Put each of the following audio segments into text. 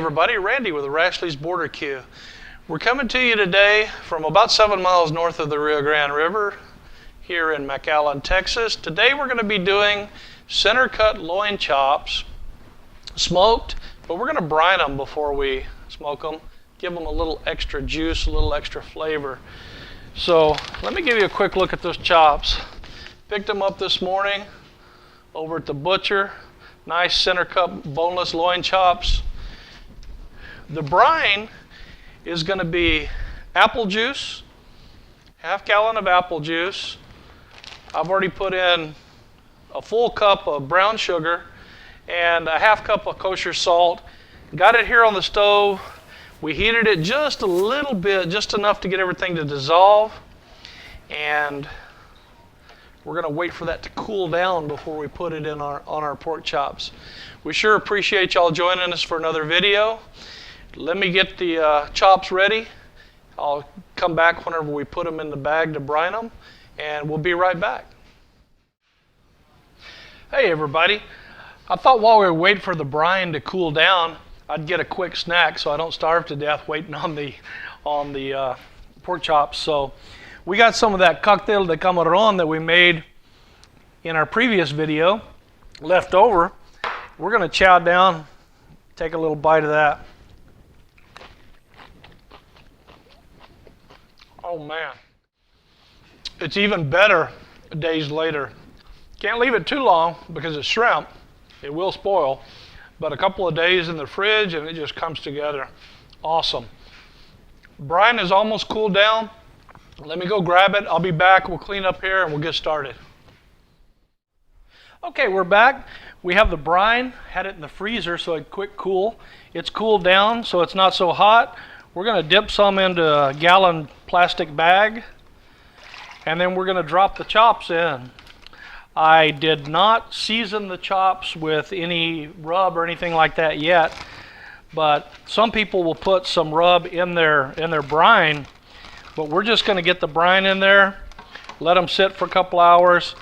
everybody, Randy with the Rashley's Border Q. We're coming to you today from about 7 miles north of the Rio Grande River here in McAllen, Texas. Today we're going to be doing center cut loin chops, smoked, but we're going to brine them before we smoke them, give them a little extra juice, a little extra flavor. So let me give you a quick look at those chops. Picked them up this morning over at the butcher. Nice center cut boneless loin chops. The brine is going to be apple juice, half gallon of apple juice. I've already put in a full cup of brown sugar and a half cup of kosher salt. Got it here on the stove. We heated it just a little bit, just enough to get everything to dissolve. And we're going to wait for that to cool down before we put it in on our pork chops. We sure appreciate y'all joining us for another video. Let me get the chops ready. I'll come back whenever we put them in the bag to brine them, and we'll be right back. Hey everybody. I thought while we were waiting for the brine to cool down, I'd get a quick snack so I don't starve to death waiting on the pork chops. So we got some of that COCTEL de CAMARONE that we made in our previous video left over. We're going to chow down, take a little bite of that. Oh man, it's even better days later. Can't leave it too long because it's shrimp. It will spoil, but a couple of days in the fridge and it just comes together. Awesome. Brine is almost cooled down. Let me go grab it. I'll be back. We'll clean up here and we'll get started. Okay, we're back. We have the brine. Had it in the freezer so it quick cool. It's cooled down so it's not so hot. We're going to dip some into a gallon plastic bag, and then we're going to drop the chops in. I did not season the chops with any rub or anything like that yet, but some people will put some rub in their brine. But we're just going to get the brine in there, let them sit for a couple hours.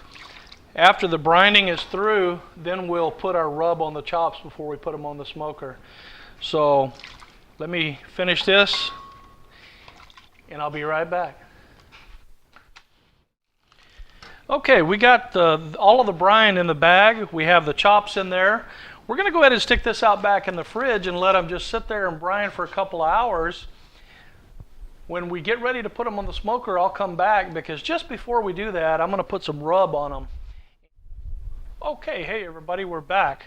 After the brining is through, then we'll put our rub on the chops before we put them on the smoker. So let me finish this, and I'll be right back. Okay, we got all of the brine in the bag. We have the chops in there. We're going to go ahead and stick this out back in the fridge and let them just sit there and brine for a couple of hours. When we get ready to put them on the smoker, I'll come back because just before we do that, I'm going to put some rub on them. Okay, hey everybody, we're back.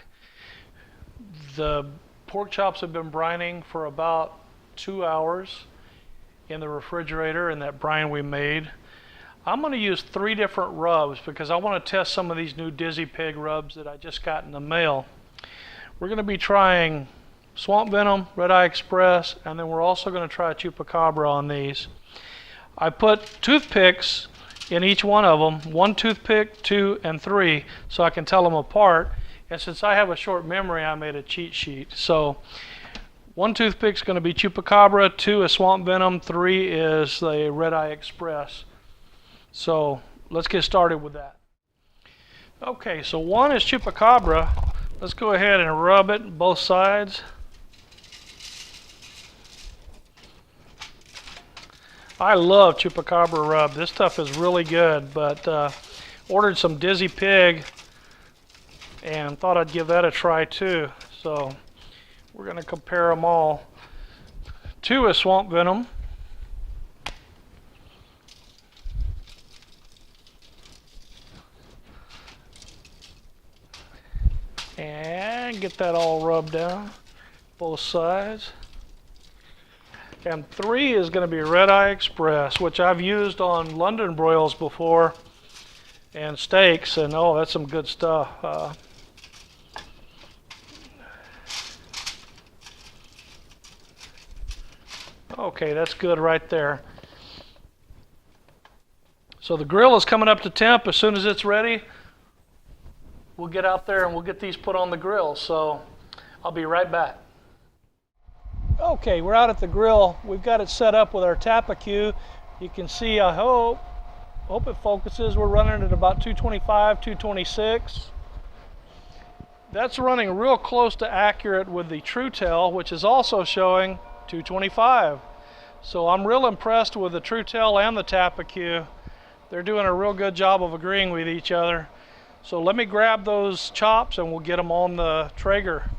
The pork chops have been brining for about 2 hours in the refrigerator in that brine we made. I'm going to use 3 different rubs because I want to test some of these new Dizzy Pig rubs that I just got in the mail. We're going to be trying Swamp Venom, Red Eye Express, and then we're also going to try Chupacabra on these. I put toothpicks in each one of them, 1 toothpick, 2, and 3, so I can tell them apart. And since I have a short memory, I made a cheat sheet. So 1 toothpick is going to be Chupacabra, 2 is Swamp Venom, 3 is the Red Eye Express. So let's get started with that. Okay, so 1 is Chupacabra. Let's go ahead and rub it both sides. I love Chupacabra rub. This stuff is really good, but ordered some Dizzy Pig and thought I'd give that a try too. So we're going to compare them all. 2 is Swamp Venom. And get that all rubbed down, both sides. And 3 is going to be Red Eye Express, which I've used on London broils before and steaks, and oh, that's some good stuff. Okay, that's good right there. So the grill is coming up to temp. As soon as it's ready, we'll get out there and we'll get these put on the grill. So I'll be right back. Okay, we're out at the grill. We've got it set up with our Tapacue. You can see, I hope it focuses. We're running at about 225, 226. That's running real close to accurate with the Coctail, which is also showing 225. So I'm real impressed with the Coctail and the Chupacabra. They're doing a real good job of agreeing with each other. So let me grab those chops and we'll get them on the Traeger.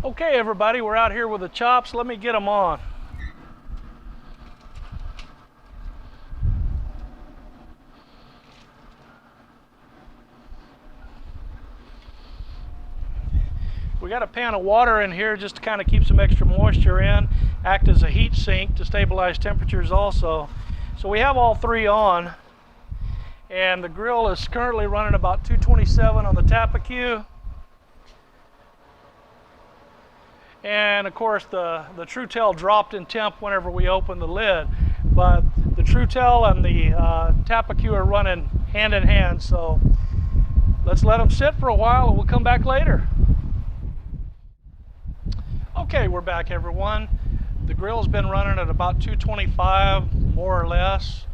Okay everybody, we're out here with the chops. Let me get them on. We got a pan of water in here just to kind of keep some extra moisture in, act as a heat sink to stabilize temperatures also. So we have all three on, and the grill is currently running about 227 on the Chupacabra. And of course the Coctail dropped in temp whenever we opened the lid, but the Coctail and the Chupacabra are running hand in hand, so let's let them sit for a while and we'll come back later. Okay, we're back everyone. The grill's been running at about 225 more or less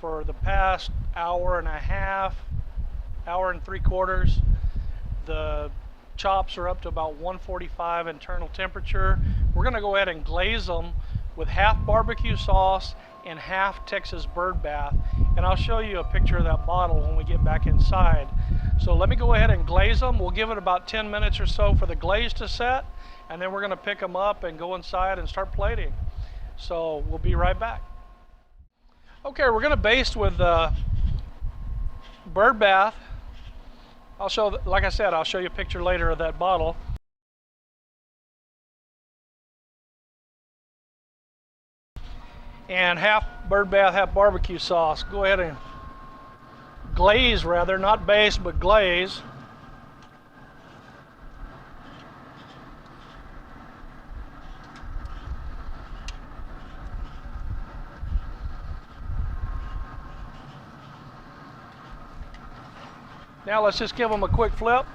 for the past hour and a half, hour and 3/4. The chops are up to about 145 internal temperature. We're going to go ahead and glaze them with half barbecue sauce and half Texas bird bath, and I'll show you a picture of that bottle when we get back inside. So let me go ahead and glaze them. We'll give it about 10 minutes or so for the glaze to set, and then we're going to pick them up and go inside and start plating. So we'll be right back. Okay, we're going to baste with bird bath. I'll show, like I said, I'll show you a picture later of that bottle. And half bird bath, half barbecue sauce. Go ahead and glaze, rather, not baste, but glaze. Now let's just give them a quick flip.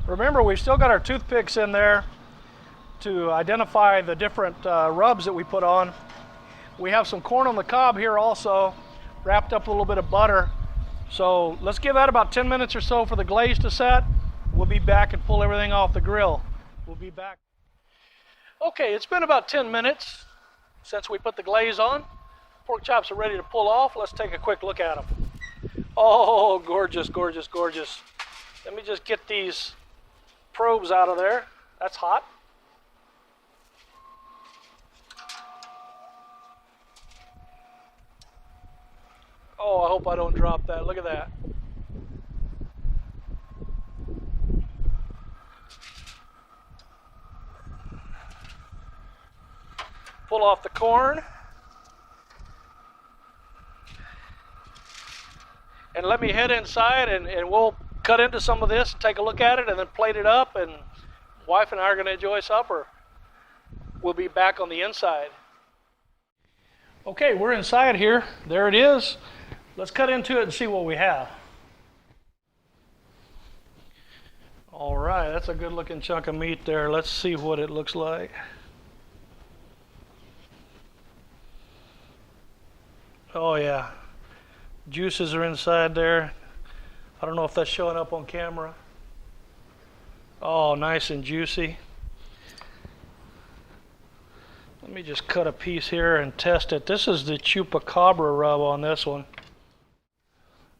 Remember, we've still got our toothpicks in there to identify the different rubs that we put on. We have some corn on the cob here also, wrapped up with a little bit of butter. So let's give that about 10 minutes or so for the glaze to set. We'll be back and pull everything off the grill. We'll be back. Okay, it's been about 10 minutes since we put the glaze on. Pork chops are ready to pull off. Let's take a quick look at them. Oh, gorgeous, gorgeous, gorgeous. Let me just get these probes out of there. That's hot. Oh, I hope I don't drop that. Look at that. Pull off the corn. And let me head inside and we'll cut into some of this and take a look at it and then plate it up, and wife and I are going to enjoy supper. We'll be back on the inside. Okay, we're inside here. There it is. Let's cut into it and see what we have. All right, that's a good looking chunk of meat there. Let's see what it looks like. Oh yeah, juices are inside there. I don't know if that's showing up on camera. Oh, nice and juicy. Let me just cut a piece here and test it. This is the Chupacabra rub on this one.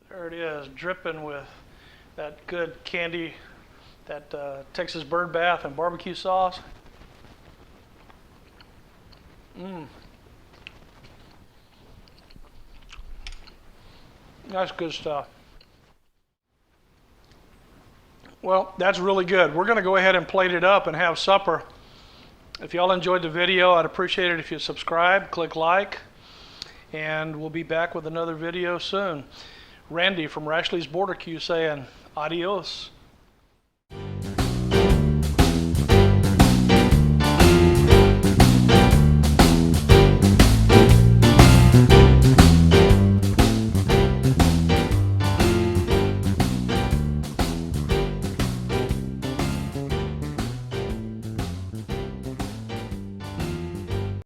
There it is, dripping with that good candy, that Texas bird bath and barbecue sauce. That's good stuff. Well, that's really good. We're going to go ahead and plate it up and have supper. If y'all enjoyed the video, I'd appreciate it if you subscribe, click like, and we'll be back with another video soon. Randy from Rashley's BBQ saying adios.